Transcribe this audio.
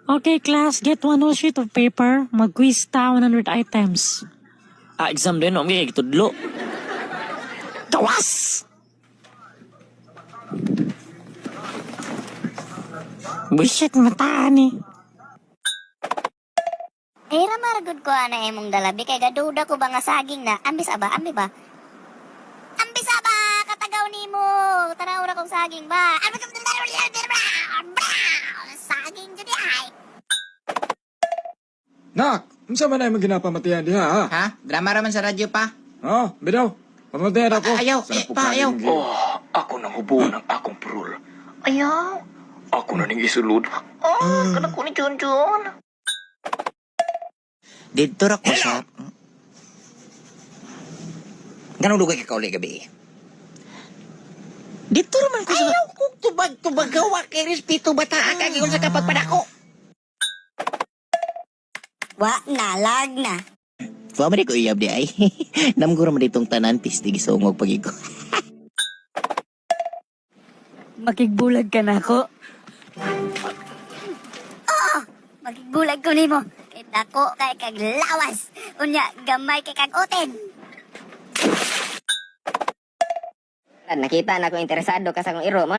Okay, class, get one whole sheet of paper. Mag-quiz ta 100 items. Exam din, no? May kitudlo. Kawas! Bullshit, mataan eh. Era maragod ko ana imong dalabi kay gaduda ko ba nga saging na ambis aba ambi ba? Ambis aba katagaw nimo tanaw ra kong saging ba? Saging jud ay. Nak, unsa man ay maginapamatian diha ha? Ha? Drama raman sa radyo pa? Oh, bidaw. Pamatian ako. Ayaw, Sarap po pa, kanin ayaw. ng gila. Ako nang hubo ng akong prul. Ayaw. Ako na ning isulod. Kana ko ni Junjun. Dito ra ko sa... Ganong lugar ka kauli gabi? Dito raman ko sa... Ayaw ko tubag-tubagawa kay respeto bata ka giyon sa kapagpadako. Wa nalag na. Wa man ko iyab di ay. Namguro man ditong tanan pistig sungog pagigo. Makigbulag ka na ako. Magbulag ko nimo. Kay dako kay kag lawas. Unya gamay kay kag oten. Nakita na ko interesado ka sa kong iro mo.